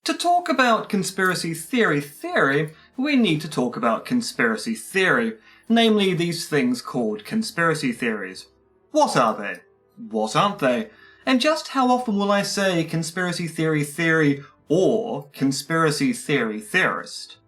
To talk about conspiracy theory, we need to talk about conspiracy theory, namely these things called conspiracy theories. What are they? What aren't they? And just how often will I say conspiracy theory or conspiracy theory theorist?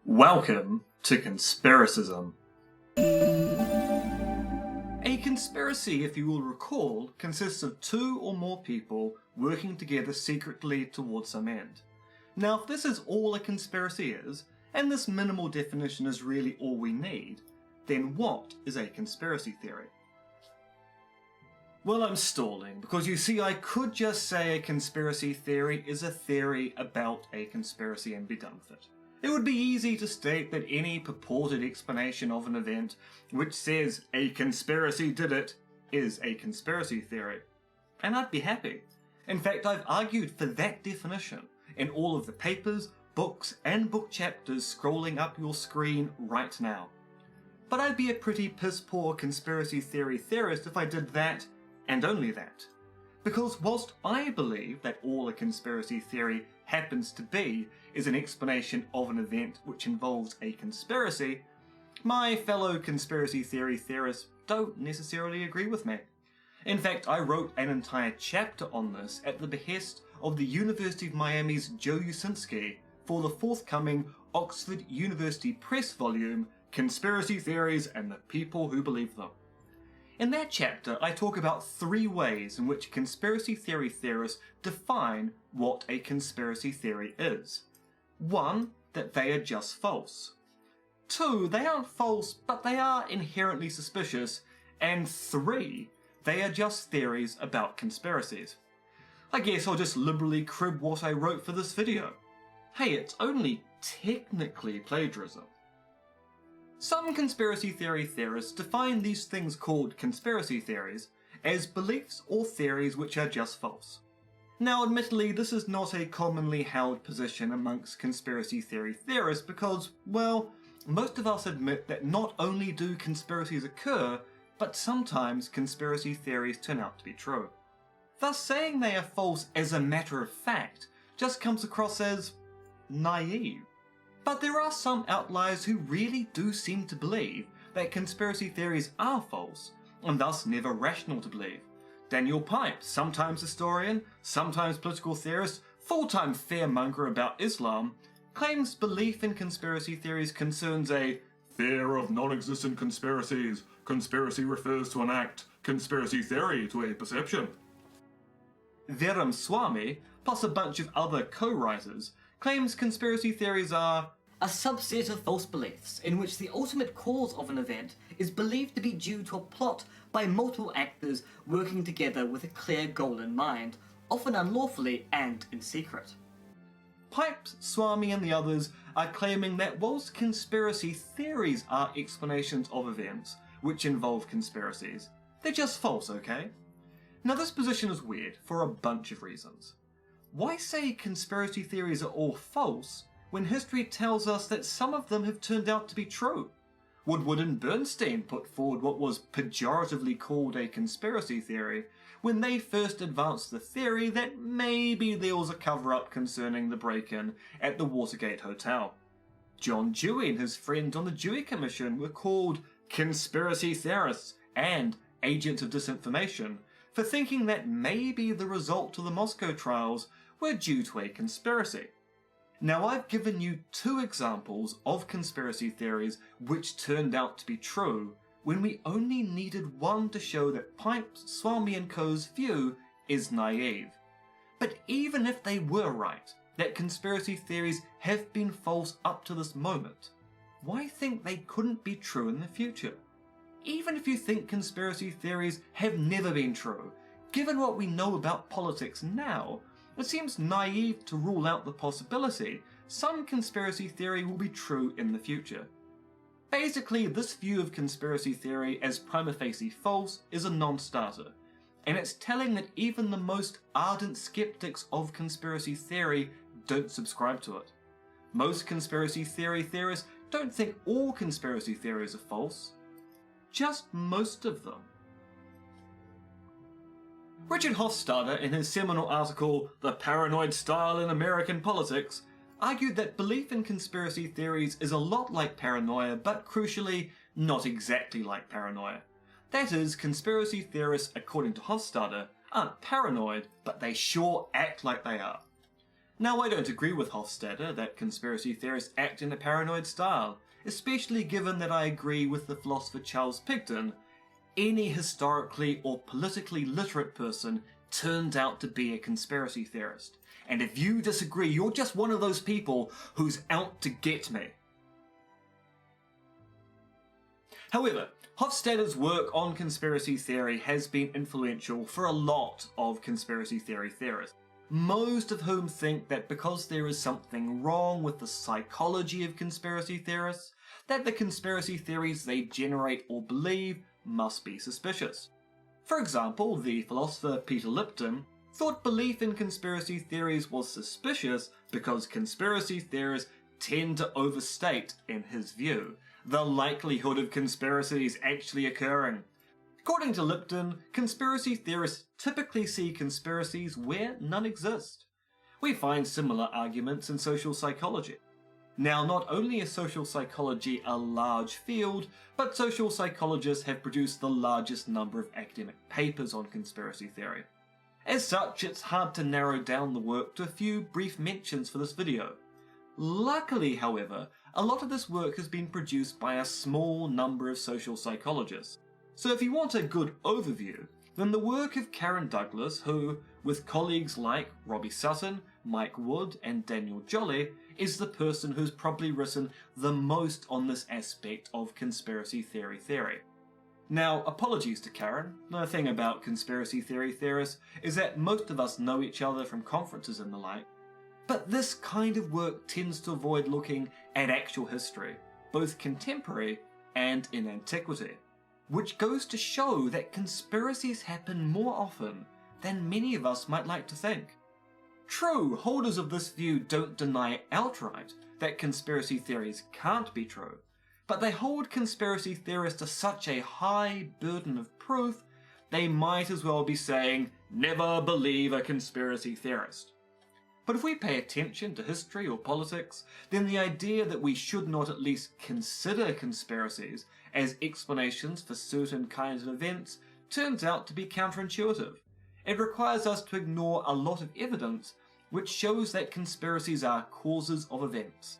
Welcome to Conspiracism. A conspiracy, if you will recall, consists of two or more people working together secretly towards some end. Now, if this is all a conspiracy is, and this minimal definition is really all we need, then what is a conspiracy theory? Well, I'm stalling, because you see, I could just say a conspiracy theory is a theory about a conspiracy and be done with it. It would be easy to state that any purported explanation of an event which says a conspiracy did it is a conspiracy theory. And I'd be happy. In fact, I've argued for that definition in all of the papers, books, and book chapters scrolling up your screen right now. But I'd be a pretty piss-poor conspiracy theory theorist if I did that, and only that. Because whilst I believe that all a conspiracy theory happens to be is an explanation of an event which involves a conspiracy, my fellow conspiracy theory theorists don't necessarily agree with me. In fact, I wrote an entire chapter on this at the behest of the University of Miami's Joe Usinski for the forthcoming Oxford University Press volume, Conspiracy Theories and the People Who Believe Them. In that chapter, I talk about three ways in which conspiracy theory theorists define what a conspiracy theory is. 1, that they are just false. 2, they aren't false, but they are inherently suspicious. And 3, they are just theories about conspiracies. I guess I'll just liberally crib what I wrote for this video. Hey, it's only technically plagiarism. Some conspiracy theory theorists define these things called conspiracy theories as beliefs or theories which are just false. Now, admittedly, this is not a commonly held position amongst conspiracy theory theorists because, well, most of us admit that not only do conspiracies occur, but sometimes conspiracy theories turn out to be true. Thus, saying they are false as a matter of fact just comes across as naive. But there are some outliers who really do seem to believe that conspiracy theories are false, and thus never rational to believe. Daniel Pipes, sometimes historian, sometimes political theorist, full-time fearmonger about Islam, claims belief in conspiracy theories concerns a fear of non-existent conspiracies. Conspiracy refers to an act, conspiracy theory to a perception. Veram Swamy, plus a bunch of other co-writers, claims conspiracy theories are a subset of false beliefs in which the ultimate cause of an event is believed to be due to a plot by multiple actors working together with a clear goal in mind, often unlawfully and in secret. Pipes, Swamy and the others are claiming that whilst conspiracy theories are explanations of events which involve conspiracies, they're just false, okay? Now this position is weird for a bunch of reasons. Why say conspiracy theories are all false when history tells us that some of them have turned out to be true? Woodward and Bernstein put forward what was pejoratively called a conspiracy theory when they first advanced the theory that maybe there was a cover-up concerning the break-in at the Watergate Hotel. John Dewey and his friend on the Dewey Commission were called conspiracy theorists and agents of disinformation for thinking that maybe the result of the Moscow trials were due to a conspiracy. Now, I've given you two examples of conspiracy theories which turned out to be true when we only needed one to show that Pipes, Swamy and Co.'s view is naive. But even if they were right, that conspiracy theories have been false up to this moment, why think they couldn't be true in the future? Even if you think conspiracy theories have never been true, given what we know about politics now, it seems naive to rule out the possibility some conspiracy theory will be true in the future. Basically, this view of conspiracy theory as prima facie false is a non-starter, and it's telling that even the most ardent skeptics of conspiracy theory don't subscribe to it. Most conspiracy theory theorists don't think all conspiracy theories are false, just most of them. Richard Hofstadter, in his seminal article, The Paranoid Style in American Politics, argued that belief in conspiracy theories is a lot like paranoia, but crucially, not exactly like paranoia. That is, conspiracy theorists, according to Hofstadter, aren't paranoid, but they sure act like they are. Now, I don't agree with Hofstadter that conspiracy theorists act in a paranoid style, especially given that I agree with the philosopher Charles Pigton. Any historically or politically literate person turns out to be a conspiracy theorist. And if you disagree, you're just one of those people who's out to get me. However, Hofstadter's work on conspiracy theory has been influential for a lot of conspiracy theory theorists, most of whom think that because there is something wrong with the psychology of conspiracy theorists, that the conspiracy theories they generate or believe must be suspicious. For example, the philosopher Peter Lipton thought belief in conspiracy theories was suspicious because conspiracy theorists tend to overstate, in his view, the likelihood of conspiracies actually occurring. According to Lipton, conspiracy theorists typically see conspiracies where none exist. We find similar arguments in social psychology. Now, not only is social psychology a large field, but social psychologists have produced the largest number of academic papers on conspiracy theory. As such, it's hard to narrow down the work to a few brief mentions for this video. Luckily, however, a lot of this work has been produced by a small number of social psychologists. So if you want a good overview, then the work of Karen Douglas, who, with colleagues like Robbie Sutton, Mike Wood, and Daniel Jolly, is the person who's probably written the most on this aspect of conspiracy theory. Now, apologies to Karen. The thing about conspiracy theory theorists is that most of us know each other from conferences and the like, but this kind of work tends to avoid looking at actual history, both contemporary and in antiquity, which goes to show that conspiracies happen more often than many of us might like to think. True, holders of this view don't deny outright that conspiracy theories can't be true, but they hold conspiracy theorists to such a high burden of proof, they might as well be saying, never believe a conspiracy theorist. But if we pay attention to history or politics, then the idea that we should not at least consider conspiracies as explanations for certain kinds of events turns out to be counterintuitive. It requires us to ignore a lot of evidence which shows that conspiracies are causes of events.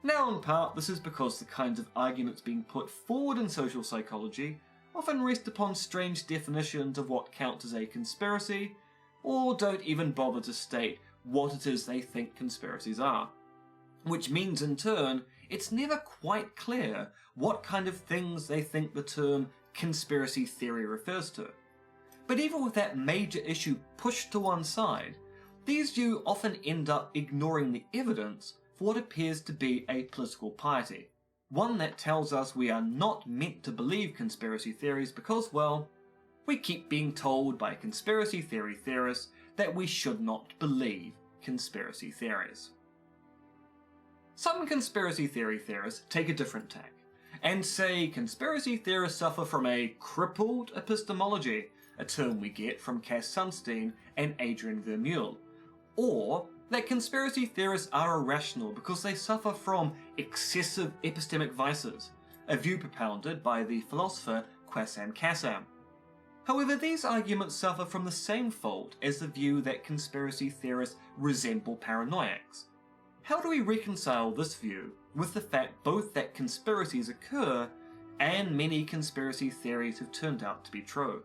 Now, in part, this is because the kinds of arguments being put forward in social psychology often rest upon strange definitions of what counts as a conspiracy, or don't even bother to state what it is they think conspiracies are. Which means, in turn, it's never quite clear what kind of things they think the term conspiracy theory refers to. But even with that major issue pushed to one side, these views often end up ignoring the evidence for what appears to be a political piety, one that tells us we are not meant to believe conspiracy theories because, well, we keep being told by conspiracy theory theorists that we should not believe conspiracy theories. Some conspiracy theory theorists take a different tack and say conspiracy theorists suffer from a crippled epistemology, a term we get from Cass Sunstein and Adrian Vermeule, or that conspiracy theorists are irrational because they suffer from excessive epistemic vices, a view propounded by the philosopher Kwasam Kassam. However, these arguments suffer from the same fault as the view that conspiracy theorists resemble paranoiacs. How do we reconcile this view with the fact both that conspiracies occur and many conspiracy theories have turned out to be true?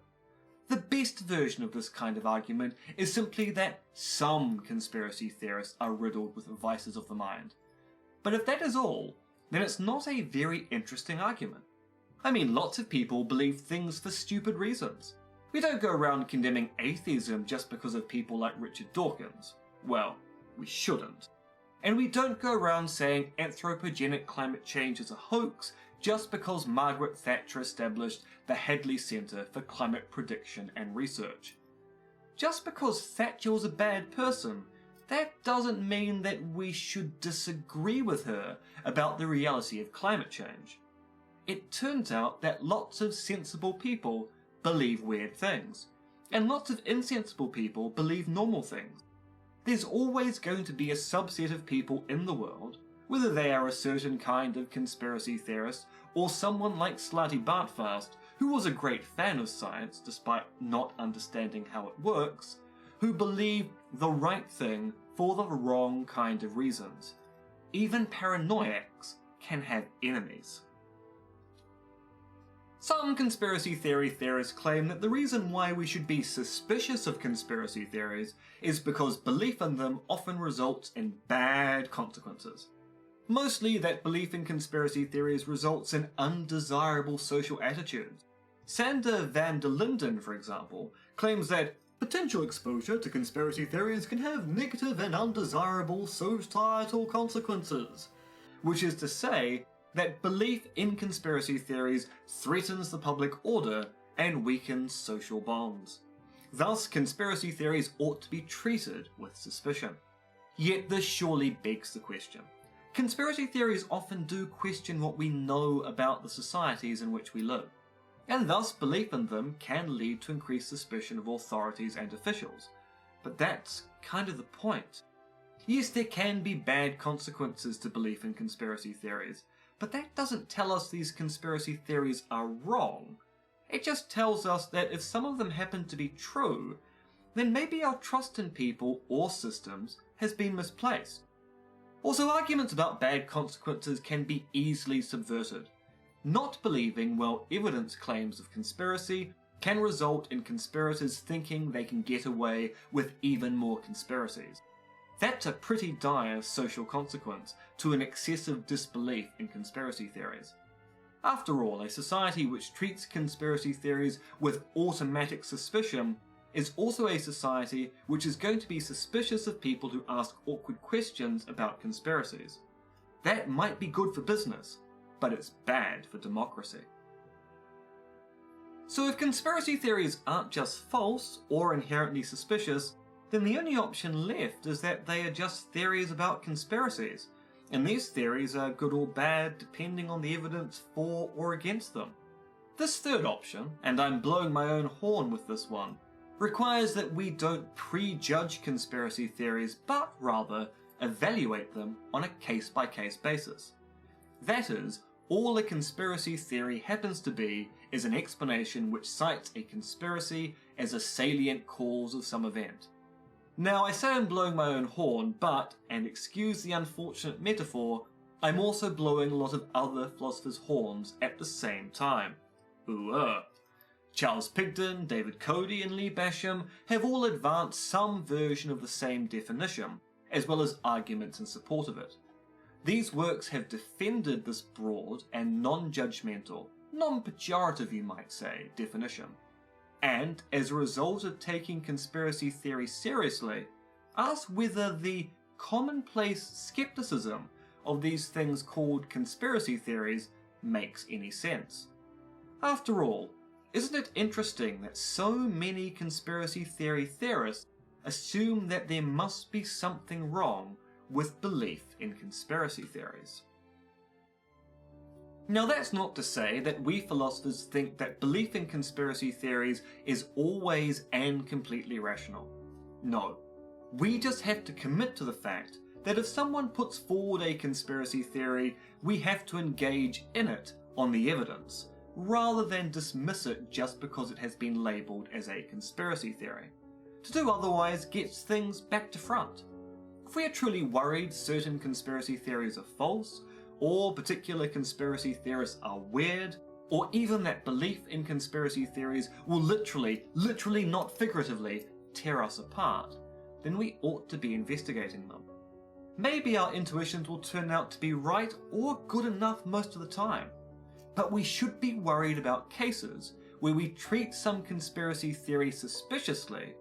The best version of this kind of argument is simply that some conspiracy theorists are riddled with vices of the mind. But if that is all, then it's not a very interesting argument. I mean, lots of people believe things for stupid reasons. We don't go around condemning atheism just because of people like Richard Dawkins. Well, we shouldn't. And we don't go around saying anthropogenic climate change is a hoax just because Margaret Thatcher established the Hadley Centre for Climate Prediction and Research. Just because Thatcher was a bad person, that doesn't mean that we should disagree with her about the reality of climate change. It turns out that lots of sensible people believe weird things, And lots of insensible people believe normal things. There's always going to be a subset of people in the world, whether they are a certain kind of conspiracy theorist or someone like Slutty Bartfast, who was a great fan of science despite not understanding how it works, who believe the right thing for the wrong kind of reasons. Even paranoiacs can have enemies. Some conspiracy theory theorists claim that the reason why we should be suspicious of conspiracy theories is because belief in them often results in bad consequences. Mostly that belief in conspiracy theories results in undesirable social attitudes. Sander van der Linden, for example, claims that potential exposure to conspiracy theories can have negative and undesirable societal consequences, which is to say that belief in conspiracy theories threatens the public order and weakens social bonds. Thus, conspiracy theories ought to be treated with suspicion. Yet this surely begs the question. Conspiracy theories often do question what we know about the societies in which we live, and thus belief in them can lead to increased suspicion of authorities and officials. But that's kind of the point. Yes, there can be bad consequences to belief in conspiracy theories, but that doesn't tell us these conspiracy theories are wrong. It just tells us that if some of them happen to be true, then maybe our trust in people or systems has been misplaced. Also, arguments about bad consequences can be easily subverted. Not believing well-evidenced claims of conspiracy can result in conspirators thinking they can get away with even more conspiracies. That's a pretty dire social consequence to an excessive disbelief in conspiracy theories. After all, a society which treats conspiracy theories with automatic suspicion is also a society which is going to be suspicious of people who ask awkward questions about conspiracies. That might be good for business, but it's bad for democracy. So if conspiracy theories aren't just false or inherently suspicious, then the only option left is that they are just theories about conspiracies, and these theories are good or bad depending on the evidence for or against them. This third option, and I'm blowing my own horn with this one, requires that we don't prejudge conspiracy theories but rather evaluate them on a case-by-case basis. That is, all a conspiracy theory happens to be is an explanation which cites a conspiracy as a salient cause of some event. Now, I say I'm blowing my own horn, but, and excuse the unfortunate metaphor, I'm also blowing a lot of other philosophers' horns at the same time. Charles Pigden, David Cody, and Lee Basham have all advanced some version of the same definition, as well as arguments in support of it. These works have defended this broad and non-judgmental, non-pejorative you might say, definition. And, as a result of taking conspiracy theory seriously, ask whether the commonplace skepticism of these things called conspiracy theories makes any sense. After all, isn't it interesting that so many conspiracy theory theorists assume that there must be something wrong with belief in conspiracy theories? Now, that's not to say that we philosophers think that belief in conspiracy theories is always and completely rational. No, we just have to commit to the fact that if someone puts forward a conspiracy theory, we have to engage in it on the evidence, rather than dismiss it just because it has been labelled as a conspiracy theory. To do otherwise gets things back to front. If we are truly worried certain conspiracy theories are false, or particular conspiracy theorists are weird, or even that belief in conspiracy theories will literally not figuratively, tear us apart, then we ought to be investigating them. Maybe our intuitions will turn out to be right or good enough most of the time, but we should be worried about cases where we treat some conspiracy theory suspiciously,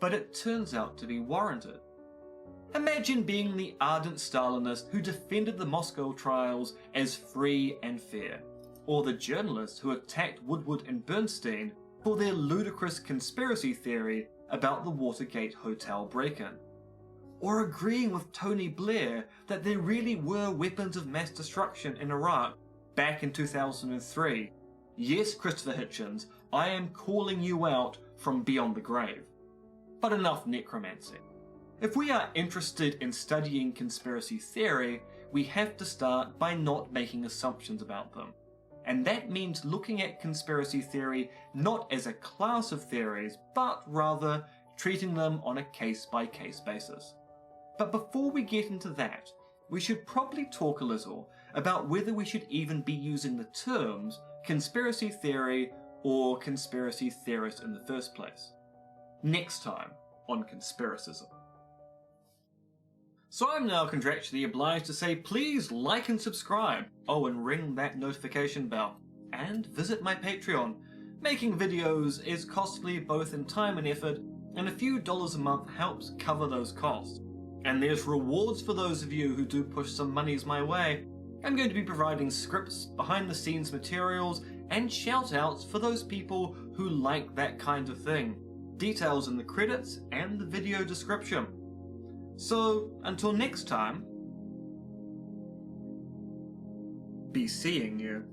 but it turns out to be warranted. Imagine being the ardent Stalinist who defended the Moscow trials as free and fair, or the journalist who attacked Woodward and Bernstein for their ludicrous conspiracy theory about the Watergate hotel break-in, or agreeing with Tony Blair that there really were weapons of mass destruction in Iraq back in 2003. Yes, Christopher Hitchens, I am calling you out from beyond the grave. But enough necromancy. If we are interested in studying conspiracy theory, we have to start by not making assumptions about them. And that means looking at conspiracy theory not as a class of theories, but rather treating them on a case-by-case basis. But before we get into that, we should probably talk a little about whether we should even be using the terms conspiracy theory or conspiracy theorist in the first place. Next time on Conspiracism. So I'm now contractually obliged to say please like and subscribe. Oh, and ring that notification bell. And visit my Patreon. Making videos is costly both in time and effort, and a few dollars a month helps cover those costs. And there's rewards for those of you who do push some monies my way. I'm going to be providing scripts, behind the scenes materials, and shout outs for those people who like that kind of thing. Details in the credits and the video description. So, until next time, be seeing you.